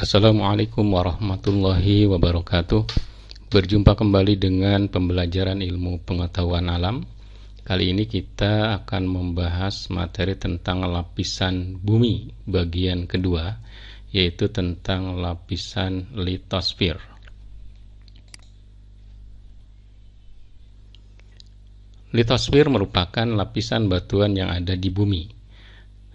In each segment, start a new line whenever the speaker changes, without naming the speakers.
Assalamualaikum warahmatullahi wabarakatuh. Berjumpa kembali dengan pembelajaran ilmu pengetahuan alam. Kali ini kita akan membahas materi tentang lapisan bumi bagian kedua, yaitu tentang lapisan litosfer. Litosfer merupakan lapisan batuan yang ada di bumi.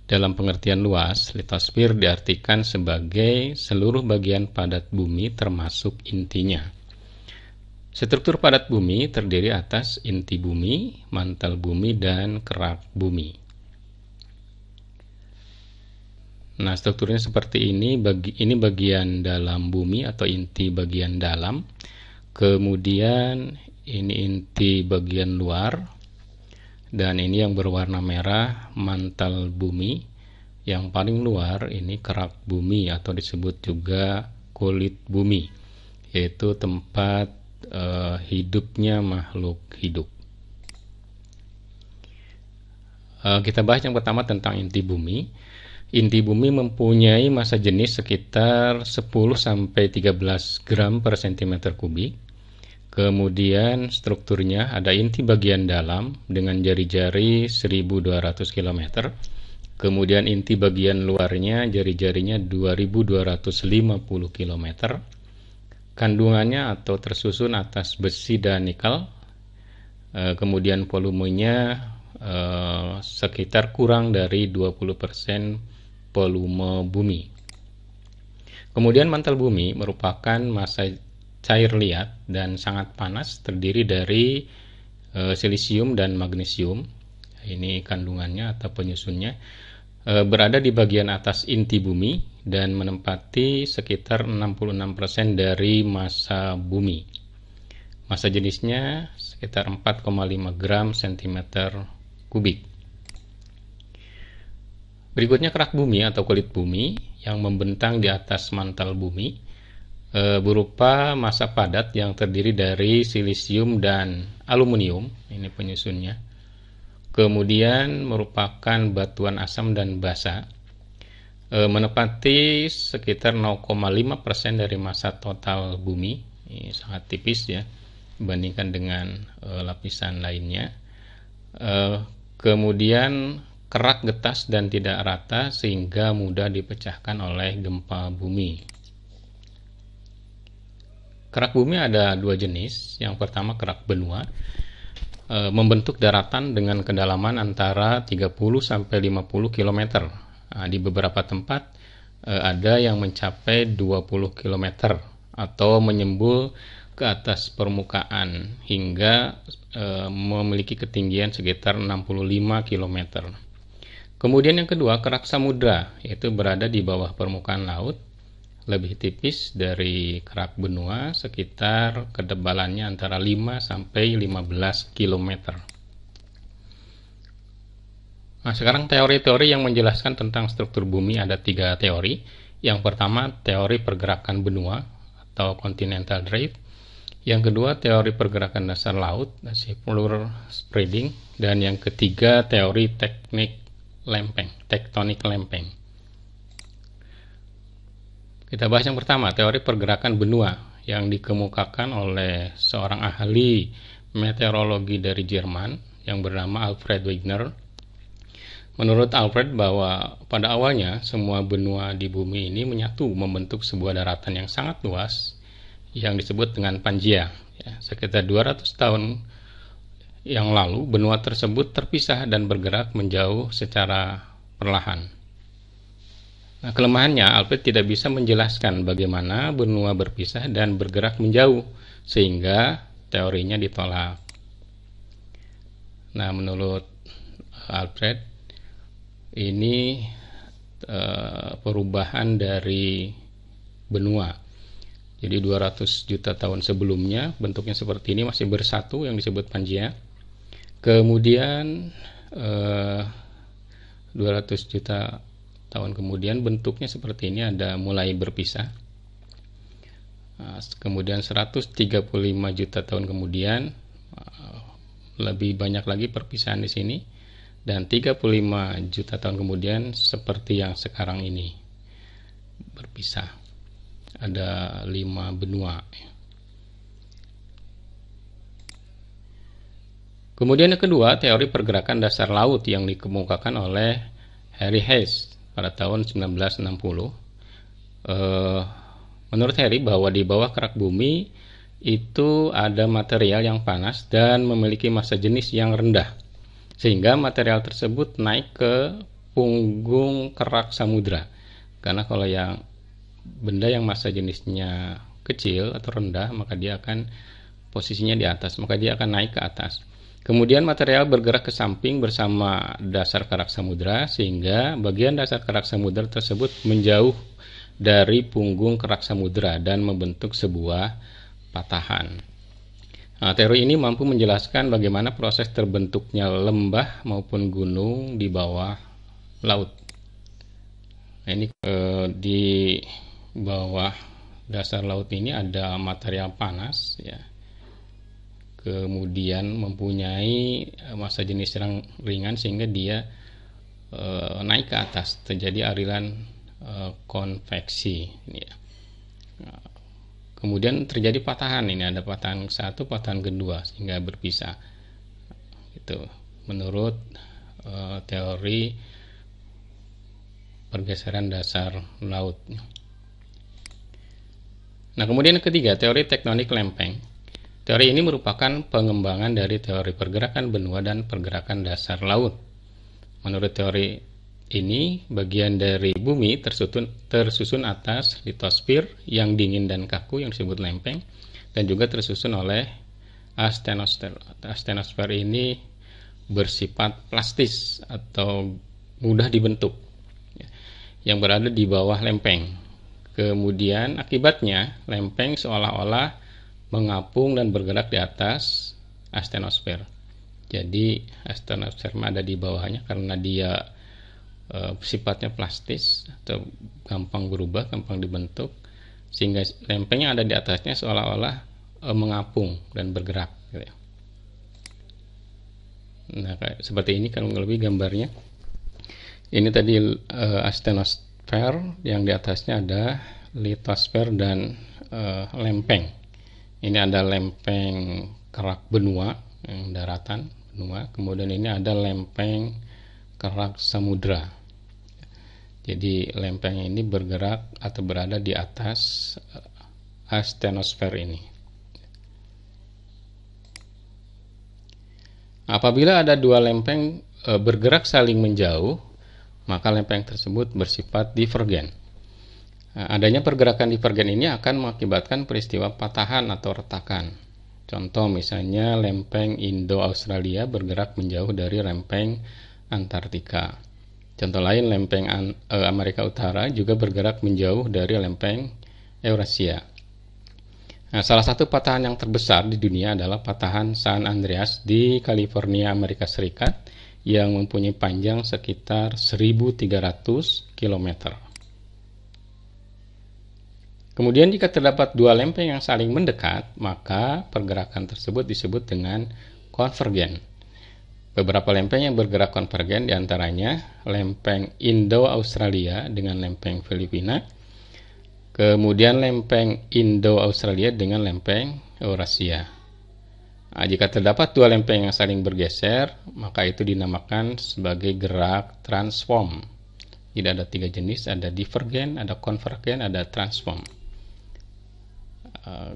Dalam pengertian luas, litosfer diartikan sebagai seluruh bagian padat bumi termasuk intinya. Struktur padat bumi terdiri atas inti bumi, mantel bumi, dan kerak bumi. Nah, strukturnya seperti ini. Ini bagian dalam bumi atau inti bagian dalam. Kemudian ini inti bagian luar. Dan ini yang berwarna merah, mantel bumi. Yang paling luar ini kerak bumi atau disebut juga kulit bumi, yaitu tempat hidupnya makhluk hidup. Kita bahas yang pertama tentang inti bumi. Inti bumi mempunyai massa jenis sekitar 10-13 gram per cm kubik. Kemudian strukturnya ada inti bagian dalam dengan jari-jari 1200 km. Kemudian inti bagian luarnya jari-jarinya 2250 km. Kandungannya atau tersusun atas besi dan nikel. Kemudian volumenya sekitar kurang dari 20% volume bumi. Kemudian mantel bumi merupakan massa cair liat dan sangat panas, terdiri dari silisium dan magnesium. Ini kandungannya atau penyusunnya. Berada di bagian atas inti bumi dan menempati sekitar 66% dari massa bumi. Massa jenisnya sekitar 4,5 gram cm kubik. Berikutnya kerak bumi atau kulit bumi yang membentang di atas mantel bumi. Berupa massa padat yang terdiri dari silisium dan aluminium, ini penyusunnya. Kemudian merupakan batuan asam dan basa, menepati sekitar 0,5% dari massa total bumi. Ini sangat tipis ya dibandingkan dengan lapisan lainnya. Kemudian kerak, getas, dan tidak rata sehingga mudah dipecahkan oleh gempa bumi. Kerak bumi ada dua jenis. Yang pertama kerak benua, membentuk daratan dengan kedalaman antara 30-50 km. Di beberapa tempat ada yang mencapai 20 km atau menyembul ke atas permukaan hingga memiliki ketinggian sekitar 65 km. Kemudian yang kedua kerak samudra, yaitu berada di bawah permukaan laut, lebih tipis dari kerak benua, sekitar ketebalannya antara 5-15 km. Nah, sekarang teori-teori yang menjelaskan tentang struktur bumi ada 3 teori. Yang pertama teori pergerakan benua atau continental drift. Yang kedua teori pergerakan dasar laut, seafloor spreading. Dan yang ketiga teori tectonic lempeng. Kita bahas yang pertama, teori pergerakan benua yang dikemukakan oleh seorang ahli meteorologi dari Jerman yang bernama Alfred Wegener. Menurut Alfred bahwa pada awalnya semua benua di bumi ini menyatu membentuk sebuah daratan yang sangat luas yang disebut dengan Pangea. Sekitar 200 tahun yang lalu benua tersebut terpisah dan bergerak menjauh secara perlahan. Nah, kelemahannya Alfred tidak bisa menjelaskan bagaimana benua berpisah dan bergerak menjauh sehingga teorinya ditolak. Nah, menurut Alfred ini perubahan dari benua. Jadi 200 juta tahun sebelumnya bentuknya seperti ini, masih bersatu yang disebut Pangea. Kemudian 200 juta tahun kemudian bentuknya seperti ini, ada mulai berpisah. Kemudian 135 juta tahun kemudian lebih banyak lagi perpisahan di sini, dan 35 juta tahun kemudian seperti yang sekarang ini berpisah. ada 5 benua. Kemudian yang kedua, teori pergerakan dasar laut yang dikemukakan oleh Harry Hayes pada tahun 1960. Menurut Harry, bahwa di bawah kerak bumi itu ada material yang panas dan memiliki massa jenis yang rendah, sehingga material tersebut naik ke punggung kerak samudra. Karena kalau yang benda yang massa jenisnya kecil atau rendah, maka dia akan posisinya di atas, maka dia akan naik ke atas. Kemudian material bergerak ke samping bersama dasar kerak samudra, sehingga bagian dasar kerak samudra tersebut menjauh dari punggung kerak samudra dan membentuk sebuah patahan. Nah, teori ini mampu menjelaskan bagaimana proses terbentuknya lembah maupun gunung di bawah laut. Nah, ini di bawah dasar laut ini ada material panas, ya. Kemudian mempunyai massa jenis yang ringan sehingga dia naik ke atas, terjadi aliran konveksi ini, ya. Kemudian terjadi patahan, ini ada patahan satu, patahan kedua, sehingga berpisah. Itu menurut teori pergeseran dasar laut. Nah, kemudian yang ketiga, teori tektonik lempeng. Teori ini merupakan pengembangan dari teori pergerakan benua dan pergerakan dasar laut. Menurut teori ini, bagian dari bumi tersusun atas litosfer yang dingin dan kaku yang disebut lempeng, dan juga tersusun oleh astenosfer. Astenosfer ini bersifat plastis atau mudah dibentuk, yang berada di bawah lempeng. Kemudian akibatnya lempeng seolah-olah mengapung dan bergerak di atas astenosfer. Jadi astenosfer ada di bawahnya karena dia sifatnya plastis atau gampang berubah, gampang dibentuk, sehingga lempeng yang ada di atasnya seolah-olah mengapung dan bergerak, gitu ya. Nah, kayak seperti ini kan lebih gambarnya. Ini tadi astenosfer, yang di atasnya ada litosfer dan lempeng. Ini ada lempeng kerak benua, yang daratan benua. Kemudian ini ada lempeng kerak samudra. Jadi lempeng ini bergerak atau berada di atas astenosfer ini. Apabila ada dua lempeng bergerak saling menjauh, maka lempeng tersebut bersifat divergen. Adanya pergerakan divergen ini akan mengakibatkan peristiwa patahan atau retakan. Contoh misalnya lempeng Indo-Australia bergerak menjauh dari lempeng Antartika. Contoh lain, lempeng Amerika Utara juga bergerak menjauh dari lempeng Eurasia. Nah, salah satu patahan yang terbesar di dunia adalah patahan San Andreas di California, Amerika Serikat, yang mempunyai panjang sekitar 1.300 km. Kemudian jika terdapat dua lempeng yang saling mendekat, maka pergerakan tersebut disebut dengan konvergen. Beberapa lempeng yang bergerak konvergen diantaranya lempeng Indo-Australia dengan lempeng Filipina, kemudian lempeng Indo-Australia dengan lempeng Eurasia. Nah, jika terdapat dua lempeng yang saling bergeser, maka itu dinamakan sebagai gerak transform. Jadi ada 3 jenis, ada divergen, ada konvergen, ada transform.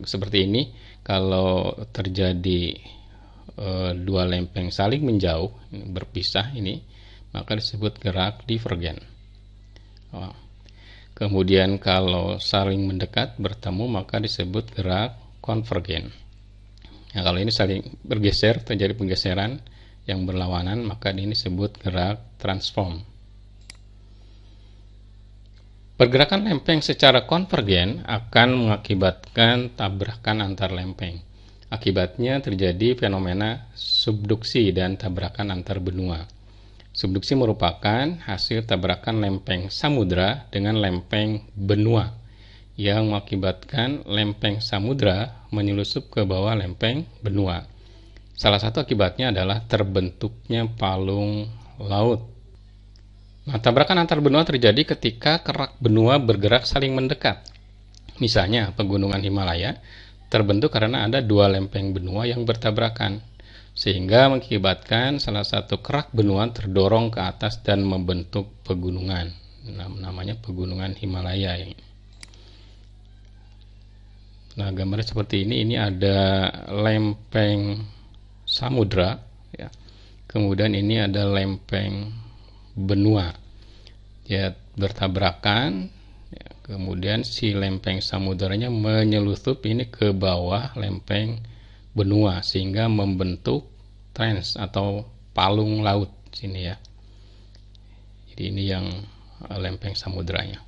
Seperti ini, kalau terjadi dua lempeng saling menjauh, berpisah ini, maka disebut gerak divergen. Kemudian kalau saling mendekat bertemu, maka disebut gerak konvergen. Nah, kalau ini saling bergeser, terjadi pergeseran yang berlawanan, maka ini disebut gerak transform. Pergerakan lempeng secara konvergen akan mengakibatkan tabrakan antar lempeng. Akibatnya terjadi fenomena subduksi dan tabrakan antar benua. Subduksi merupakan hasil tabrakan lempeng samudra dengan lempeng benua yang mengakibatkan lempeng samudra menyelusup ke bawah lempeng benua. Salah satu akibatnya adalah terbentuknya palung laut. Nah, tabrakan antar benua terjadi ketika kerak benua bergerak saling mendekat. Misalnya, pegunungan Himalaya terbentuk karena ada dua lempeng benua yang bertabrakan, sehingga mengakibatkan salah satu kerak benua terdorong ke atas dan membentuk pegunungan. Namanya pegunungan Himalaya. Nah, gambarnya seperti ini. Ini ada lempeng samudra, ya. Kemudian ini ada lempeng benua, ya, bertabrakan. Ya, kemudian si lempeng samudranya menyelusup ini ke bawah lempeng benua sehingga membentuk trench atau palung laut sini, ya. Jadi ini yang lempeng samudranya.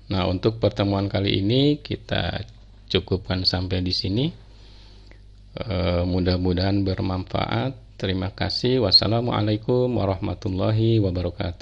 Nah, untuk pertemuan kali ini kita cukupkan sampai di sini. Mudah-mudahan bermanfaat. Terima kasih. Wassalamualaikum warahmatullahi wabarakatuh.